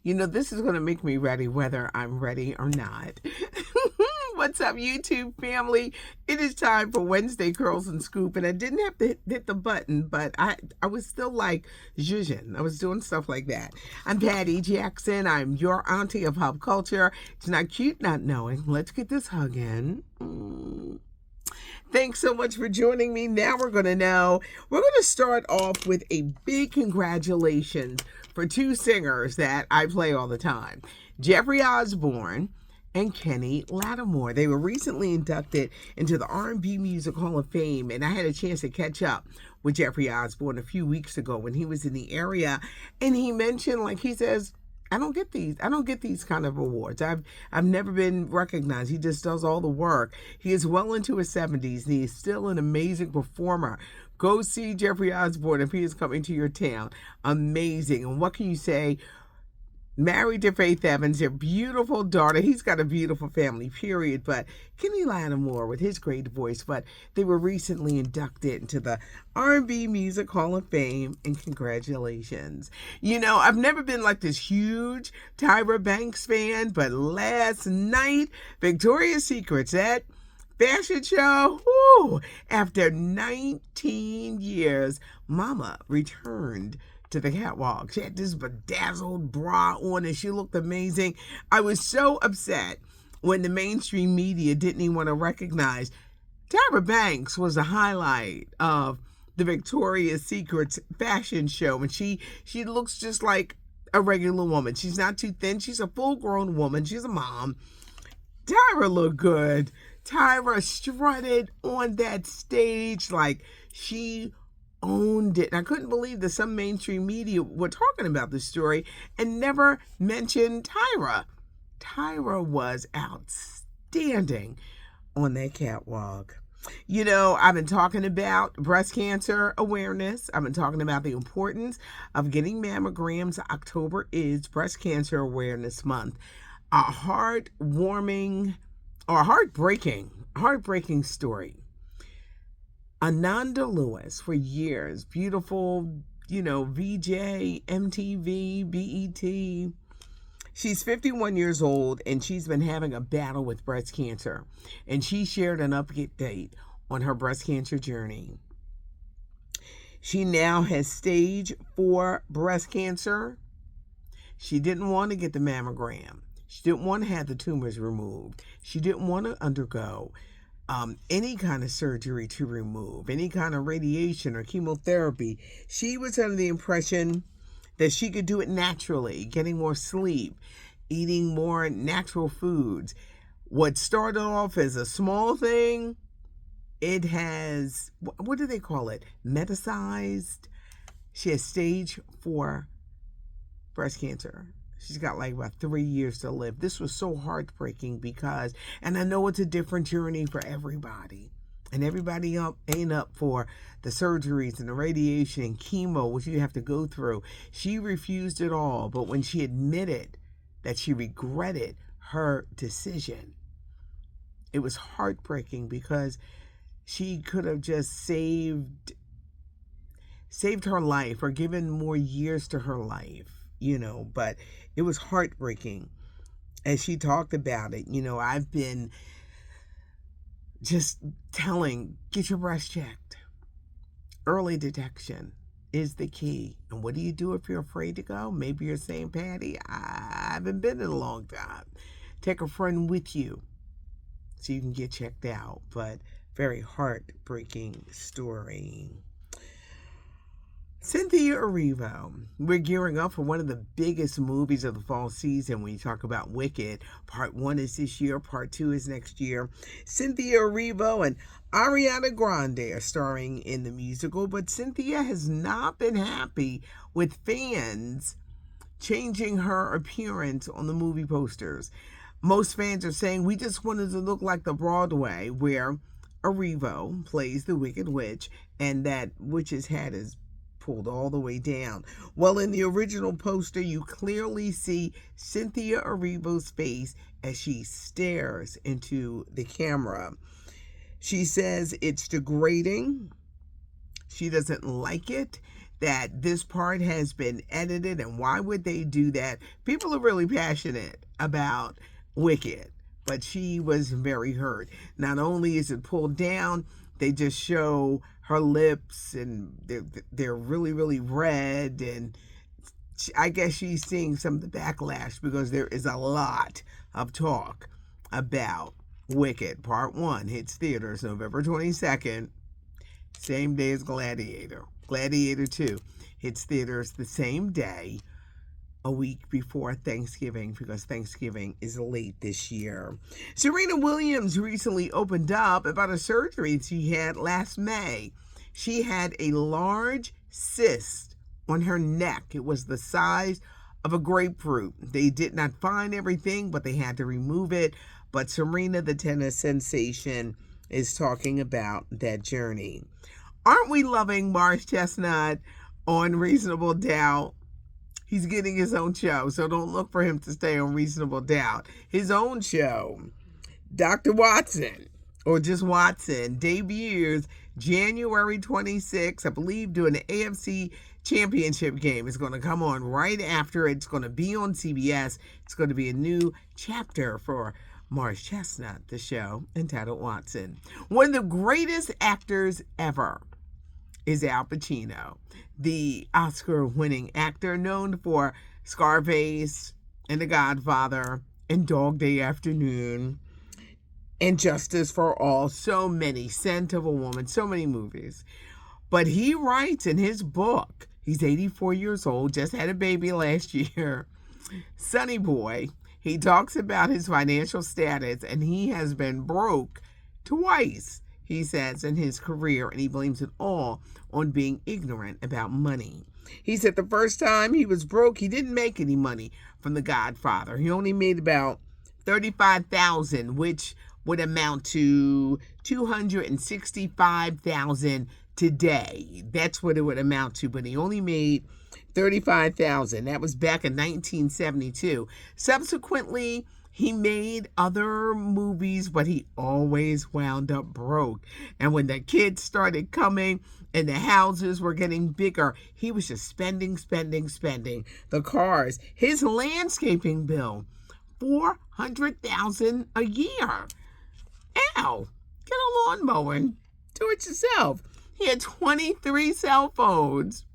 This is going to make me ready whether I'm ready or not. What's up, YouTube family? It is time for Wednesday Curls and Scoop, and I didn't have to hit the button, but I was still like zhuzhin. I was doing stuff like that. I'm Patty Jackson. I'm your auntie of pop culture. It's not cute not knowing. Let's get this hug in. Thanks so much for joining me. Now we're going to know. We're going to start off with a big congratulations for two singers that I play all the time, Jeffrey Osborne and Kenny Lattimore. They were recently inducted into the R&B Music Hall of Fame, and I had a chance to catch up with Jeffrey Osborne a few weeks ago when he was in the area, and he mentioned, he says, I don't get these kind of awards. I've never been recognized. He just does all the work. He is well into his 70s, and he's still an amazing performer. Go see Jeffrey Osborne if he is coming to your town. Amazing. And what can you say? Married to Faith Evans, their beautiful daughter. He's got a beautiful family, period. But Kenny Lattimore with his great voice. But they were recently inducted into the R&B Music Hall of Fame, and congratulations. I've never been like this huge Tyra Banks fan, but last night, Victoria's Secret, that fashion show, after 19 years, Mama returned to the catwalk. She had this bedazzled bra on and she looked amazing. I was so upset when the mainstream media didn't even want to recognize Tyra Banks was the highlight of the Victoria's Secret fashion show, and she looks just like a regular woman. She's not too thin. She's a full-grown woman. She's a mom. Tyra looked good. Tyra strutted on that stage like she owned it. And I couldn't believe that some mainstream media were talking about this story and never mentioned Tyra. Tyra was outstanding on that catwalk. I've been talking about breast cancer awareness. I've been talking about the importance of getting mammograms. October is Breast Cancer Awareness Month. A heartwarming or heartbreaking story. Ananda Lewis, for years, beautiful, VJ, MTV, BET. She's 51 years old, and she's been having a battle with breast cancer. And she shared an update on her breast cancer journey. She now has stage 4 breast cancer. She didn't want to get the mammogram. She didn't want to have the tumors removed. She didn't want to undergo any kind of surgery to remove, any kind of radiation or chemotherapy. She was under the impression that she could do it naturally, getting more sleep, eating more natural foods. What started off as a small thing, it has, what do they call it? Metastasized. She has stage 4 breast cancer. She's got about 3 years to live. This was so heartbreaking because, and I know it's a different journey for everybody. And everybody ain't up for the surgeries and the radiation and chemo, which you have to go through. She refused it all. But when she admitted that she regretted her decision, it was heartbreaking because she could have just saved her life or given more years to her life. But it was heartbreaking as she talked about it. I've been just telling, get your breast checked. Early detection is the key. And what do you do if you're afraid to go? Maybe you're saying, Patty, I haven't been in a long time. Take a friend with you so you can get checked out. But very heartbreaking story. Cynthia Aro. We're gearing up for one of the biggest movies of the fall season when you talk about Wicked. Part 1 is this year, Part 2 is next year. Cynthia Aro and Ariana Grande are starring in the musical, but Cynthia has not been happy with fans changing her appearance on the movie posters. Most fans are saying, we just wanted to look like the Broadway, where Aro plays the Wicked Witch, and that witch's hat is pulled all the way down. Well, in the original poster, you clearly see Cynthia Erivo's face as she stares into the camera. She says it's degrading. She doesn't like it, that this part has been edited, and why would they do that? People are really passionate about Wicked, but she was very hurt. Not only is it pulled down, they just show her lips, and they're really, really red, and I guess she's seeing some of the backlash because there is a lot of talk about Wicked. Part 1 hits theaters November 22nd, same day as Gladiator. Gladiator 2 hits theaters the same day, a week before Thanksgiving, because Thanksgiving is late this year. Serena Williams recently opened up about a surgery she had last May. She had a large cyst on her neck. It was the size of a grapefruit. They did not find everything, but they had to remove it. But Serena, the tennis sensation, is talking about that journey. Aren't we loving Mars Chestnut on Reasonable Doubt? He's getting his own show, so don't look for him to stay on Reasonable Doubt. His own show, Dr. Watson, or just Watson, debuts January 26th, I believe, during the AFC Championship game. It's going to come on right after. It's going to be on CBS. It's going to be a new chapter for Mars Chestnut, the show, entitled Watson. One of the greatest actors ever is Al Pacino, the Oscar-winning actor known for Scarface and The Godfather and Dog Day Afternoon and Justice for All, so many, Scent of a Woman, so many movies. But he writes in his book, he's 84 years old, just had a baby last year, Sonny Boy. He talks about his financial status, and he has been broke twice, he says, in his career, and he blames it all on being ignorant about money. He said the first time he was broke, he didn't make any money from The Godfather. He only made about $35,000, which would amount to $265,000 today. That's what it would amount to, but he only made $35,000. That was back in 1972. Subsequently, he made other movies, but he always wound up broke. And when the kids started coming and the houses were getting bigger, he was just spending. The cars, his landscaping bill, $400,000 a year. Ow, get a lawnmower and do it yourself. He had 23 cell phones.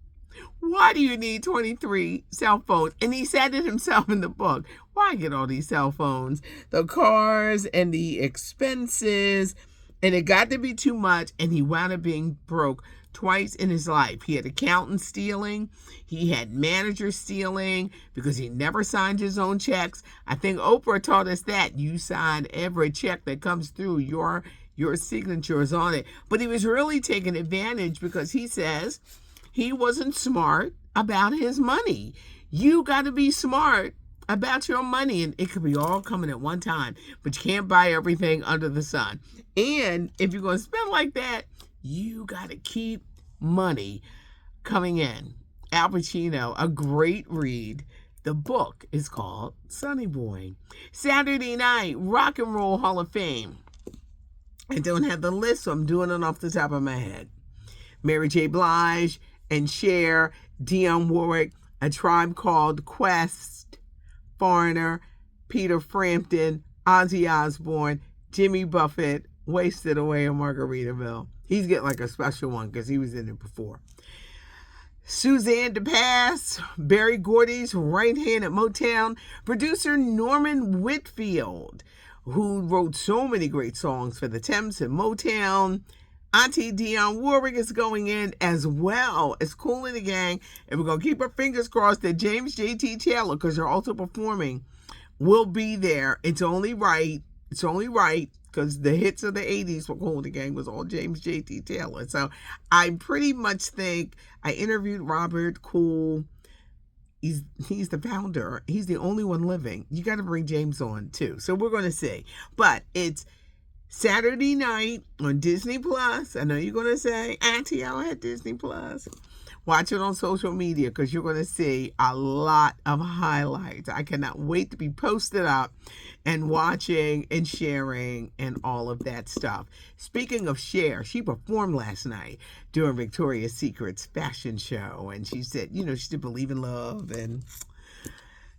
Why do you need 23 cell phones? And he said it himself in the book. Why get all these cell phones? The cars and the expenses. And it got to be too much, and he wound up being broke twice in his life. He had accountants stealing. He had managers stealing because he never signed his own checks. I think Oprah taught us that. You sign every check that comes through, your signature is on it. But he was really taking advantage because he says he wasn't smart about his money. You got to be smart about your money, and it could be all coming at one time, but you can't buy everything under the sun. And if you're going to spend like that, you got to keep money coming in. Al Pacino, a great read. The book is called Sonny Boy. Saturday night, Rock and Roll Hall of Fame. I don't have the list, so I'm doing it off the top of my head. Mary J. Blige and Cher, Dionne Warwick, A Tribe Called Quest, Foreigner, Peter Frampton, Ozzy Osbourne, Jimmy Buffett, Wasted Away in Margaritaville. He's getting like a special one because he was in it before. Suzanne DePass, Berry Gordy's right hand at Motown. Producer Norman Whitfield, who wrote so many great songs for the Temps and Motown. Auntie Dionne Warwick is going in, as well as Kool and the Gang. And we're going to keep our fingers crossed that James J.T. Taylor, because they're also performing, will be there. It's only right, because the hits of the 80s for Kool and the Gang was all James J.T. Taylor. So I pretty much think, I interviewed Robert Kool. He's the founder. He's the only one living. You got to bring James on too. So we're going to see. But it's Saturday night on Disney Plus. I know you're going to say, Auntie, I don't have Disney Plus. Watch it on social media because you're going to see a lot of highlights. I cannot wait to be posted up and watching and sharing and all of that stuff. Speaking of Cher, she performed last night during Victoria's Secret's fashion show, and she said, you know, she did Believe in Love, and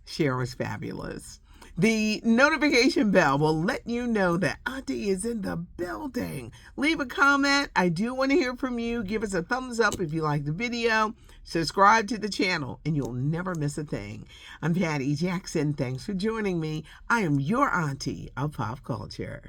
Cher was fabulous. The notification bell will let you know that Auntie is in the building. Leave a comment. I do want to hear from you. Give us a thumbs up if you like the video. Subscribe to the channel and you'll never miss a thing. I'm Patty Jackson. Thanks for joining me. I am your auntie of pop culture.